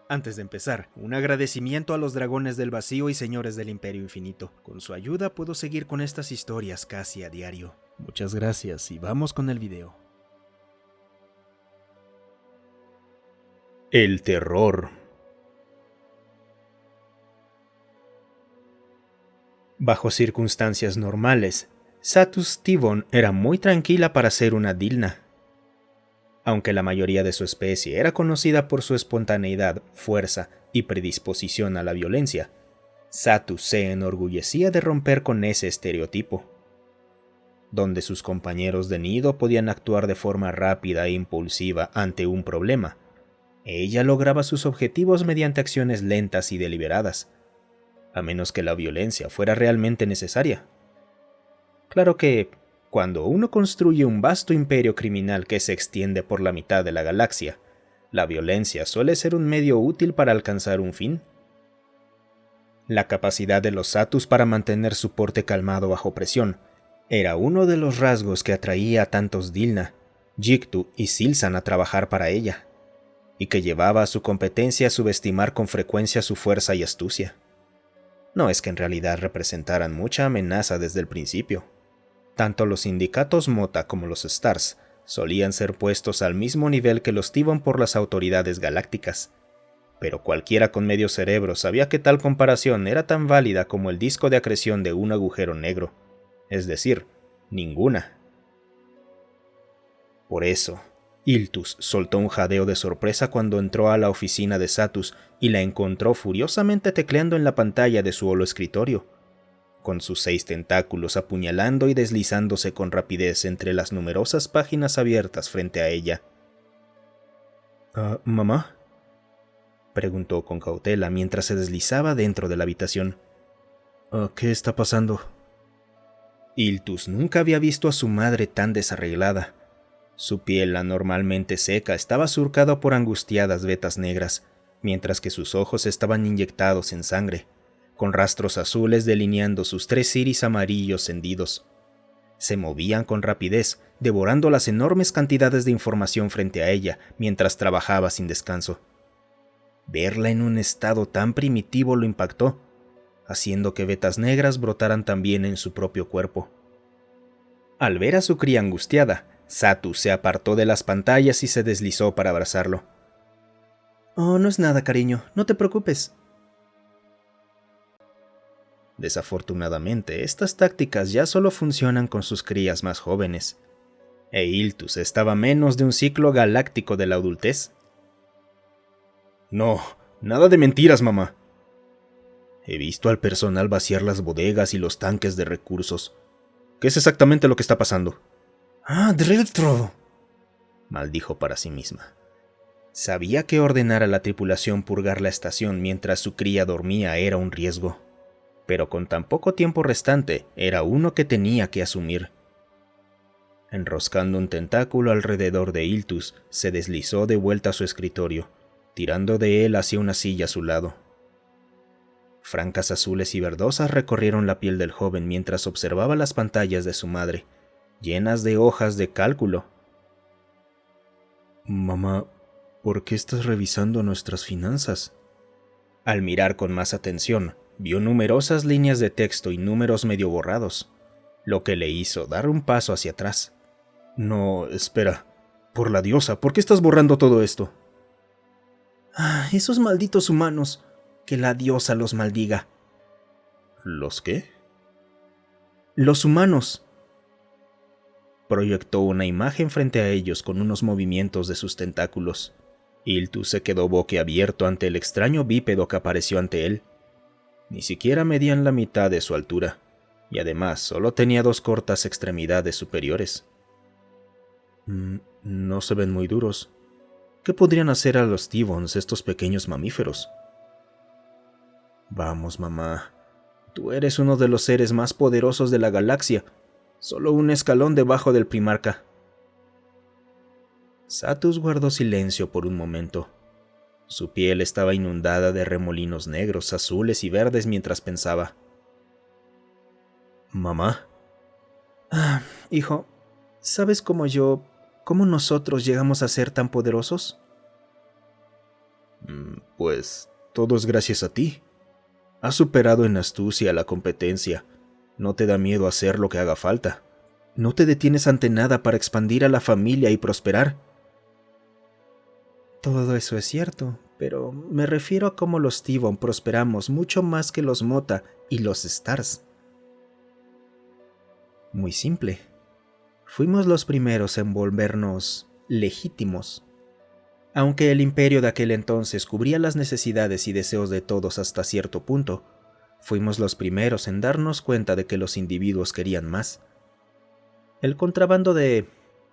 Antes de empezar, un agradecimiento a los dragones del vacío y señores del Imperio Infinito. Con su ayuda puedo seguir con estas historias casi a diario. Muchas gracias y vamos con el video. El terror. Bajo circunstancias normales, Satus Tivon era muy tranquila para ser una Dilna. Aunque la mayoría de su especie era conocida por su espontaneidad, fuerza y predisposición a la violencia, Satus se enorgullecía de romper con ese estereotipo. Donde sus compañeros de nido podían actuar de forma rápida e impulsiva ante un problema, ella lograba sus objetivos mediante acciones lentas y deliberadas, a menos que la violencia fuera realmente necesaria. Claro que, cuando uno construye un vasto imperio criminal que se extiende por la mitad de la galaxia, la violencia suele ser un medio útil para alcanzar un fin. La capacidad de los Satus para mantener su porte calmado bajo presión era uno de los rasgos que atraía a tantos Dilna, Jiktu y Silsan a trabajar para ella, y que llevaba a su competencia a subestimar con frecuencia su fuerza y astucia. No es que en realidad representaran mucha amenaza desde el principio. Tanto los sindicatos Mota como los Stars solían ser puestos al mismo nivel que los Tivon por las autoridades galácticas, pero cualquiera con medio cerebro sabía que tal comparación era tan válida como el disco de acreción de un agujero negro, es decir, ninguna. Por eso, Iltus soltó un jadeo de sorpresa cuando entró a la oficina de Satus y la encontró furiosamente tecleando en la pantalla de su holoescritorio, con sus 6 tentáculos apuñalando y deslizándose con rapidez entre las numerosas páginas abiertas frente a ella. ¿Mamá?, preguntó con cautela mientras se deslizaba dentro de la habitación. ¿Qué está pasando? Iltus nunca había visto a su madre tan desarreglada. Su piel anormalmente seca estaba surcada por angustiadas vetas negras, mientras que sus ojos estaban inyectados en sangre, con rastros azules delineando sus 3 iris amarillos hendidos. Se movían con rapidez, devorando las enormes cantidades de información frente a ella mientras trabajaba sin descanso. Verla en un estado tan primitivo lo impactó, haciendo que vetas negras brotaran también en su propio cuerpo. Al ver a su cría angustiada, Satus se apartó de las pantallas y se deslizó para abrazarlo. «Oh, no es nada, cariño, no te preocupes». Desafortunadamente, estas tácticas ya solo funcionan con sus crías más jóvenes, e Iltus estaba a menos de un ciclo galáctico de la adultez. «No, nada de mentiras, mamá. He visto al personal vaciar las bodegas y los tanques de recursos. ¿Qué es exactamente lo que está pasando?» «Driltro», maldijo para sí misma. Sabía que ordenar a la tripulación purgar la estación mientras su cría dormía era un riesgo, pero con tan poco tiempo restante era uno que tenía que asumir. Enroscando un tentáculo alrededor de Iltus, se deslizó de vuelta a su escritorio, tirando de él hacia una silla a su lado. Francas azules y verdosas recorrieron la piel del joven mientras observaba las pantallas de su madre, llenas de hojas de cálculo. «Mamá, ¿por qué estás revisando nuestras finanzas?» Al mirar con más atención, vio numerosas líneas de texto y números medio borrados, lo que le hizo dar un paso hacia atrás. «No, espera. Por la diosa, ¿por qué estás borrando todo esto?» «Esos malditos humanos. Que la diosa los maldiga». «¿Los qué?» «Los humanos». Proyectó una imagen frente a ellos con unos movimientos de sus tentáculos. Iltus se quedó boquiabierto ante el extraño bípedo que apareció ante él. Ni siquiera medían la mitad de su altura, y además solo tenía 2 cortas extremidades superiores. No se ven muy duros. ¿Qué podrían hacer a los Tivons estos pequeños mamíferos? Vamos, mamá. Tú eres uno de los seres más poderosos de la galaxia, solo un escalón debajo del primarca. Satus guardó silencio por un momento. Su piel estaba inundada de remolinos negros, azules y verdes mientras pensaba. ¿Mamá? Hijo, ¿sabes cómo nosotros llegamos a ser tan poderosos? Pues todo es gracias a ti. Has superado en astucia la competencia. No te da miedo hacer lo que haga falta. No te detienes ante nada para expandir a la familia y prosperar. Todo eso es cierto, pero me refiero a cómo los Tivon prosperamos mucho más que los Mota y los Stars. Muy simple. Fuimos los primeros en volvernos legítimos. Aunque el imperio de aquel entonces cubría las necesidades y deseos de todos hasta cierto punto, fuimos los primeros en darnos cuenta de que los individuos querían más. El contrabando de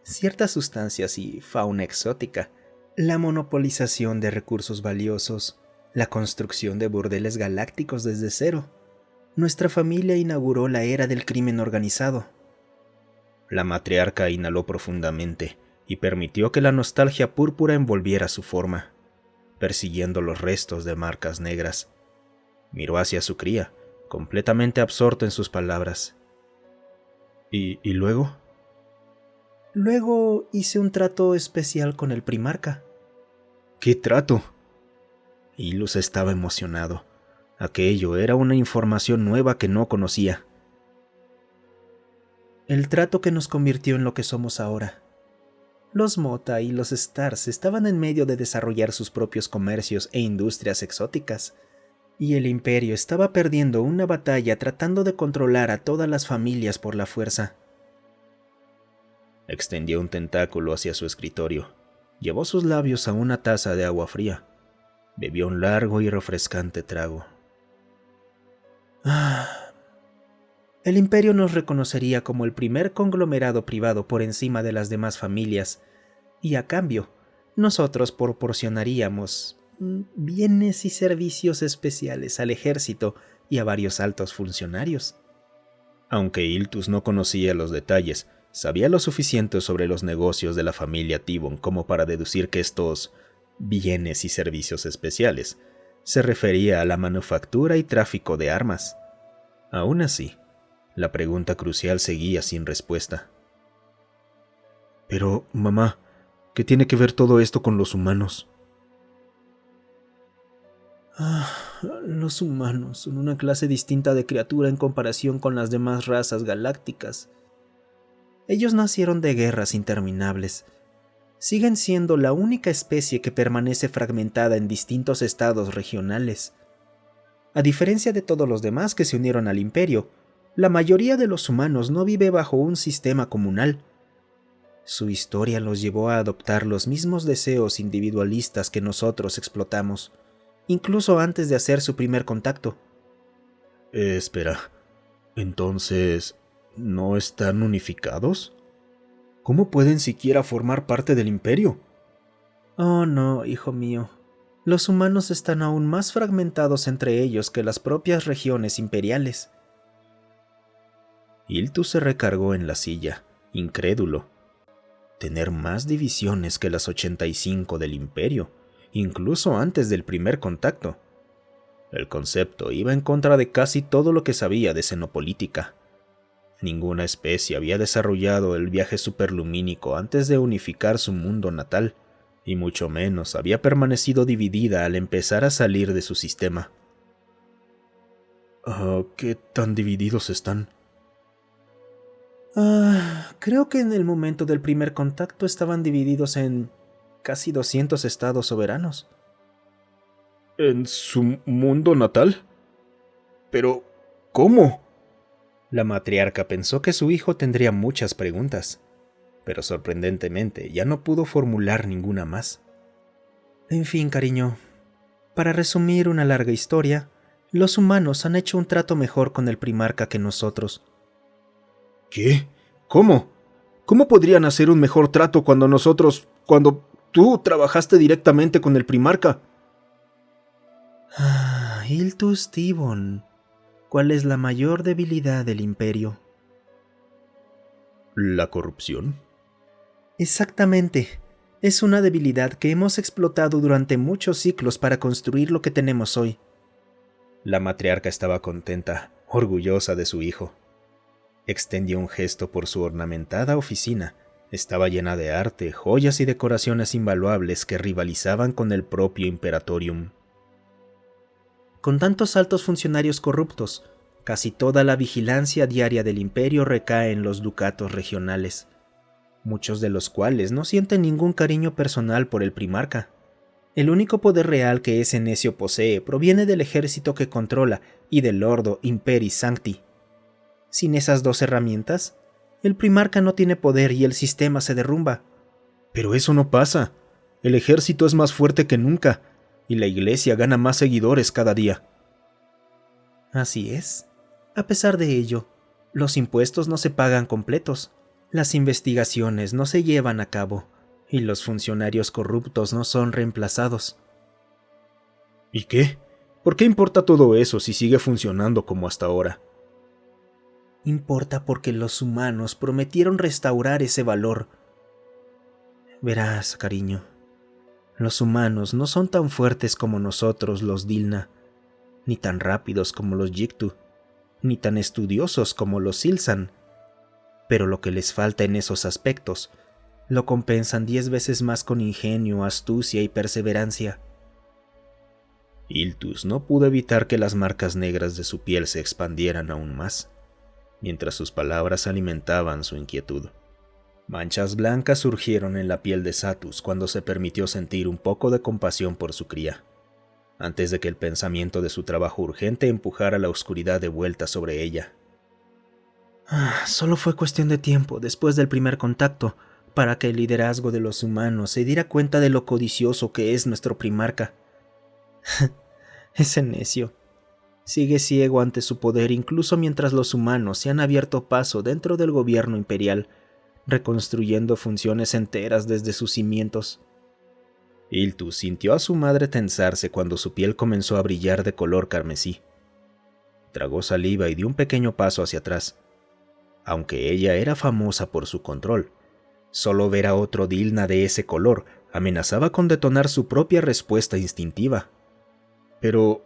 ciertas sustancias y fauna exótica, la monopolización de recursos valiosos, la construcción de burdeles galácticos desde cero. Nuestra familia inauguró la era del crimen organizado. La matriarca inhaló profundamente y permitió que la nostalgia púrpura envolviera su forma, persiguiendo los restos de marcas negras. Miró hacia su cría, completamente absorto en sus palabras. ¿Y luego? Luego hice un trato especial con el primarca. ¿Qué trato? Ilus estaba emocionado. Aquello era una información nueva que no conocía. El trato que nos convirtió en lo que somos ahora. Los Mota y los Stars estaban en medio de desarrollar sus propios comercios e industrias exóticas, y el Imperio estaba perdiendo una batalla tratando de controlar a todas las familias por la fuerza. Extendió un tentáculo hacia su escritorio. Llevó sus labios a una taza de agua fría. Bebió un largo y refrescante trago. El Imperio nos reconocería como el primer conglomerado privado por encima de las demás familias, y a cambio, nosotros proporcionaríamos bienes y servicios especiales al ejército y a varios altos funcionarios. Aunque Iltus no conocía los detalles, sabía lo suficiente sobre los negocios de la familia Tivon como para deducir que estos bienes y servicios especiales se refería a la manufactura y tráfico de armas. Aún así, la pregunta crucial seguía sin respuesta. Pero, mamá, ¿qué tiene que ver todo esto con los humanos? Los humanos son una clase distinta de criatura en comparación con las demás razas galácticas. Ellos nacieron de guerras interminables. Siguen siendo la única especie que permanece fragmentada en distintos estados regionales. A diferencia de todos los demás que se unieron al Imperio, la mayoría de los humanos no vive bajo un sistema comunal. Su historia los llevó a adoptar los mismos deseos individualistas que nosotros explotamos, incluso antes de hacer su primer contacto. Espera, ¿entonces no están unificados? ¿Cómo pueden siquiera formar parte del Imperio? Oh, no, hijo mío. Los humanos están aún más fragmentados entre ellos que las propias regiones imperiales. Iltus se recargó en la silla, incrédulo. Tener más divisiones que las 85 del Imperio, incluso antes del primer contacto. El concepto iba en contra de casi todo lo que sabía de xenopolítica. Ninguna especie había desarrollado el viaje superlumínico antes de unificar su mundo natal, y mucho menos había permanecido dividida al empezar a salir de su sistema. ¿Qué tan divididos están? Creo que en el momento del primer contacto estaban divididos en casi 200 estados soberanos. ¿En su mundo natal? Pero, ¿cómo? La matriarca pensó que su hijo tendría muchas preguntas, pero sorprendentemente ya no pudo formular ninguna más. En fin, cariño, para resumir una larga historia, los humanos han hecho un trato mejor con el primarca que nosotros. ¿Qué? ¿Cómo? ¿Cómo podrían hacer un mejor trato cuando tú trabajaste directamente con el primarca? Iltus Tivon, ¿cuál es la mayor debilidad del Imperio? ¿La corrupción? Exactamente. Es una debilidad que hemos explotado durante muchos ciclos para construir lo que tenemos hoy. La matriarca estaba contenta, orgullosa de su hijo. Extendió un gesto por su ornamentada oficina, Estaba llena de arte, joyas y decoraciones invaluables que rivalizaban con el propio Imperatorium. Con tantos altos funcionarios corruptos, casi toda la vigilancia diaria del imperio recae en los ducatos regionales, muchos de los cuales no sienten ningún cariño personal por el primarca. El único poder real que ese necio posee proviene del ejército que controla y del Ordo Imperii Sancti. Sin esas dos herramientas, el primarca no tiene poder y el sistema se derrumba. Pero eso no pasa. El ejército es más fuerte que nunca, y la iglesia gana más seguidores cada día. Así es. A pesar de ello, los impuestos no se pagan completos, las investigaciones no se llevan a cabo, y los funcionarios corruptos no son reemplazados. ¿Y qué? ¿Por qué importa todo eso si sigue funcionando como hasta ahora? Importa porque los humanos prometieron restaurar ese valor. Verás, cariño, los humanos no son tan fuertes como nosotros los Dilna, ni tan rápidos como los Yictu, ni tan estudiosos como los Silsan, pero lo que les falta en esos aspectos lo compensan 10 veces más con ingenio, astucia y perseverancia. Iltus no pudo evitar que las marcas negras de su piel se expandieran aún más, mientras sus palabras alimentaban su inquietud. Manchas blancas surgieron en la piel de Satus cuando se permitió sentir un poco de compasión por su cría, antes de que el pensamiento de su trabajo urgente empujara la oscuridad de vuelta sobre ella. Solo fue cuestión de tiempo después del primer contacto para que el liderazgo de los humanos se diera cuenta de lo codicioso que es nuestro primarca. Ese necio sigue ciego ante su poder incluso mientras los humanos se han abierto paso dentro del gobierno imperial, reconstruyendo funciones enteras desde sus cimientos. Iltus sintió a su madre tensarse cuando su piel comenzó a brillar de color carmesí. Tragó saliva y dio un pequeño paso hacia atrás. Aunque ella era famosa por su control, solo ver a otro Dilna de ese color amenazaba con detonar su propia respuesta instintiva. Pero,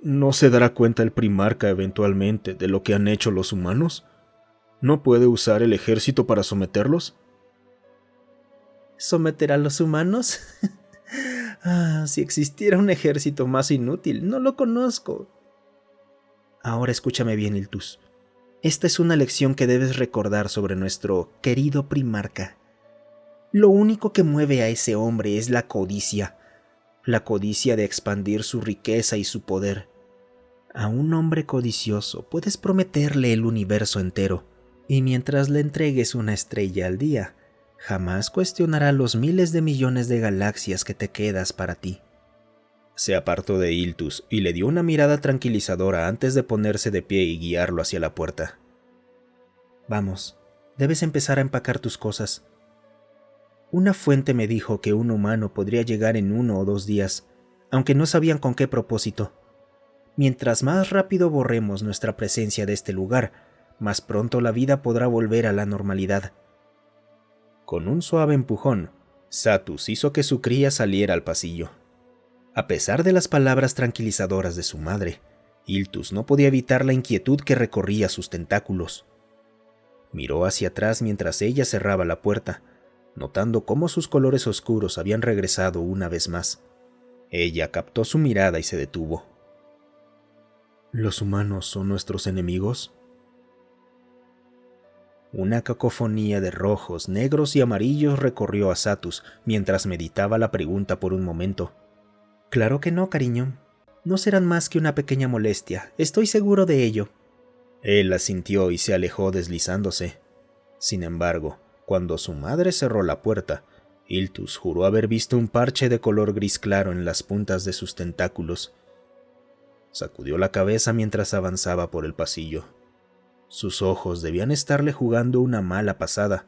¿no se dará cuenta el primarca eventualmente de lo que han hecho los humanos? ¿No puede usar el ejército para someterlos? ¿Someter a los humanos? Si existiera un ejército más inútil, no lo conozco. Ahora escúchame bien, Iltus. Esta es una lección que debes recordar sobre nuestro querido primarca. Lo único que mueve a ese hombre es la codicia de expandir su riqueza y su poder. A un hombre codicioso puedes prometerle el universo entero, y mientras le entregues una estrella al día, jamás cuestionará los miles de millones de galaxias que te quedas para ti. Se apartó de Iltus y le dio una mirada tranquilizadora antes de ponerse de pie y guiarlo hacia la puerta. Vamos, debes empezar a empacar tus cosas. Una fuente me dijo que un humano podría llegar en 1 o 2 días, aunque no sabían con qué propósito. Mientras más rápido borremos nuestra presencia de este lugar, más pronto la vida podrá volver a la normalidad. Con un suave empujón, Satus hizo que su cría saliera al pasillo. A pesar de las palabras tranquilizadoras de su madre, Iltus no podía evitar la inquietud que recorría sus tentáculos. Miró hacia atrás mientras ella cerraba la puerta, notando cómo sus colores oscuros habían regresado una vez más. Ella captó su mirada y se detuvo. ¿Los humanos son nuestros enemigos? Una cacofonía de rojos, negros y amarillos recorrió a Satus mientras meditaba la pregunta por un momento. Claro que no, cariño. No serán más que una pequeña molestia, estoy seguro de ello. Él asintió y se alejó deslizándose. Sin embargo, cuando su madre cerró la puerta, Iltus juró haber visto un parche de color gris claro en las puntas de sus tentáculos. Sacudió la cabeza mientras avanzaba por el pasillo. Sus ojos debían estarle jugando una mala pasada.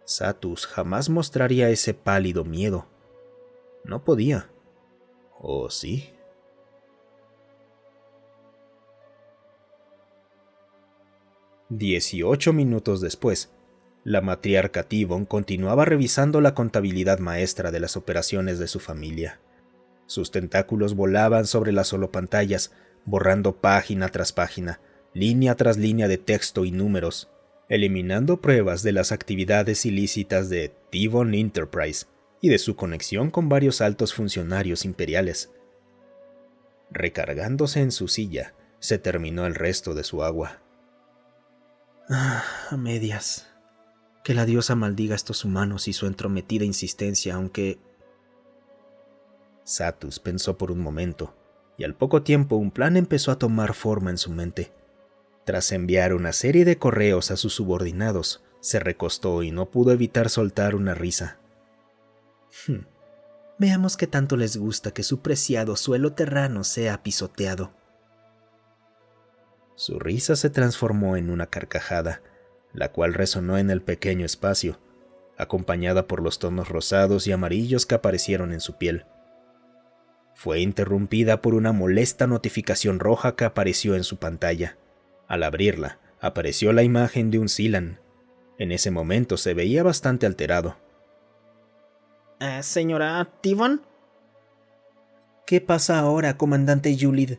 Satus jamás mostraría ese pálido miedo. No podía. ¿O sí? «18 minutos después, la matriarca Tivon continuaba revisando la contabilidad maestra de las operaciones de su familia. Sus tentáculos volaban sobre las holopantallas, borrando página tras página, línea tras línea de texto y números. eliminando pruebas de las actividades ilícitas de Tivon Enterprise y de su conexión con varios altos funcionarios imperiales. Recargándose en su silla, se terminó el resto de su agua. A medias. Que la diosa maldiga a estos humanos y su entrometida insistencia, aunque... Satus pensó por un momento, y al poco tiempo un plan empezó a tomar forma en su mente. Tras enviar una serie de correos a sus subordinados, se recostó y no pudo evitar soltar una risa. Veamos qué tanto les gusta que su preciado suelo terrano sea pisoteado. Su risa se transformó en una carcajada, la cual resonó en el pequeño espacio, acompañada por los tonos rosados y amarillos que aparecieron en su piel. Fue interrumpida por una molesta notificación roja que apareció en su pantalla. Al abrirla, apareció la imagen de un Cylon. En ese momento se veía bastante alterado. ¿Señora Tivon? ¿Qué pasa ahora, comandante Yulid?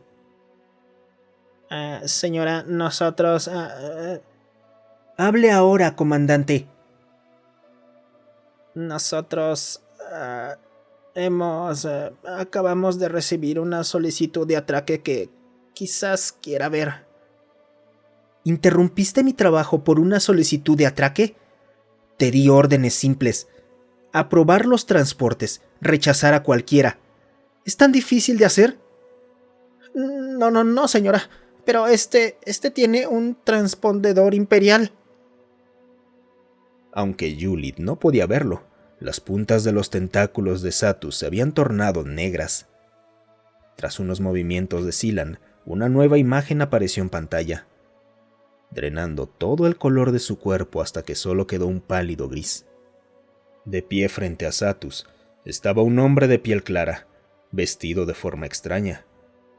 Señora, nosotros... Hable ahora, comandante. Nosotros... acabamos de recibir una solicitud de atraque que quizás quiera ver. ¿Interrumpiste mi trabajo por una solicitud de atraque? Te di órdenes simples. Aprobar los transportes, rechazar a cualquiera. ¿Es tan difícil de hacer? No, señora. Pero este tiene un transpondedor imperial. Aunque Yulid no podía verlo, las puntas de los tentáculos de Satus se habían tornado negras. Tras unos movimientos de Cylon, una nueva imagen apareció en pantalla, drenando todo el color de su cuerpo hasta que solo quedó un pálido gris. De pie frente a Satus estaba un hombre de piel clara, vestido de forma extraña,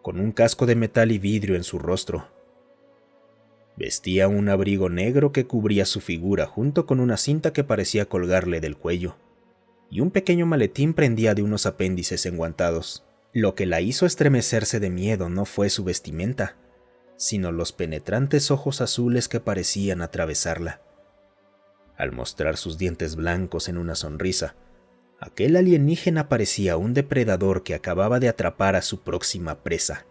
con un casco de metal y vidrio en su rostro. Vestía un abrigo negro que cubría su figura junto con una cinta que parecía colgarle del cuello, y un pequeño maletín prendía de unos apéndices enguantados. Lo que la hizo estremecerse de miedo no fue su vestimenta, sino los penetrantes ojos azules que parecían atravesarla. Al mostrar sus dientes blancos en una sonrisa, aquel alienígena parecía un depredador que acababa de atrapar a su próxima presa.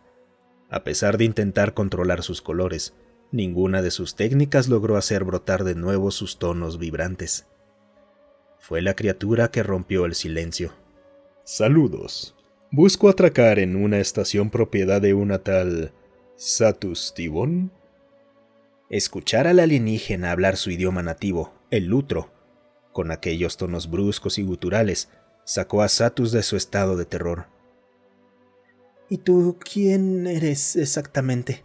A pesar de intentar controlar sus colores, ninguna de sus técnicas logró hacer brotar de nuevo sus tonos vibrantes. Fue la criatura que rompió el silencio. «Saludos. Busco atracar en una estación propiedad de una tal Satus Tivon». Escuchar al alienígena hablar su idioma nativo, el lutro, con aquellos tonos bruscos y guturales, sacó a Satus de su estado de terror. ¿Y tú quién eres exactamente?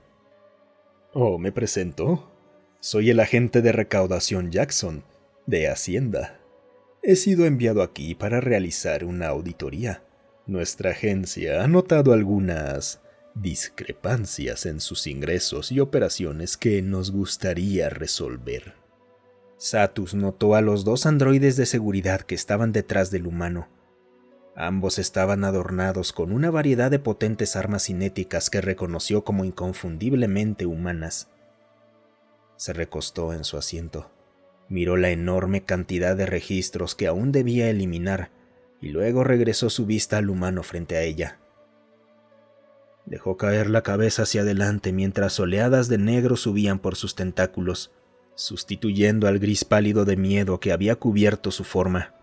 Oh, me presento. Soy el agente de recaudación Jackson, de Hacienda. He sido enviado aquí para realizar una auditoría. Nuestra agencia ha notado algunas discrepancias en sus ingresos y operaciones que nos gustaría resolver. Satus notó a los dos androides de seguridad que estaban detrás del humano. Ambos estaban adornados con una variedad de potentes armas cinéticas que reconoció como inconfundiblemente humanas. Se recostó en su asiento, miró la enorme cantidad de registros que aún debía eliminar y luego regresó su vista al humano frente a ella. Dejó caer la cabeza hacia adelante mientras oleadas de negro subían por sus tentáculos, sustituyendo al gris pálido de miedo que había cubierto su forma.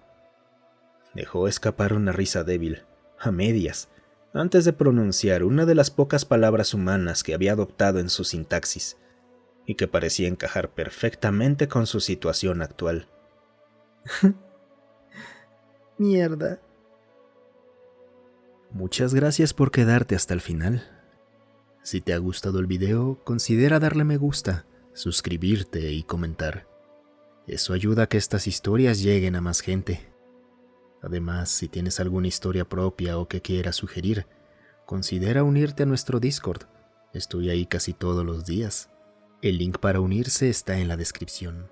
Dejó escapar una risa débil, a medias, antes de pronunciar una de las pocas palabras humanas que había adoptado en su sintaxis, y que parecía encajar perfectamente con su situación actual. Mierda. Muchas gracias por quedarte hasta el final. Si te ha gustado el video, considera darle me gusta, suscribirte y comentar. Eso ayuda a que estas historias lleguen a más gente. Además, si tienes alguna historia propia o que quieras sugerir, considera unirte a nuestro Discord. Estoy ahí casi todos los días. El link para unirse está en la descripción.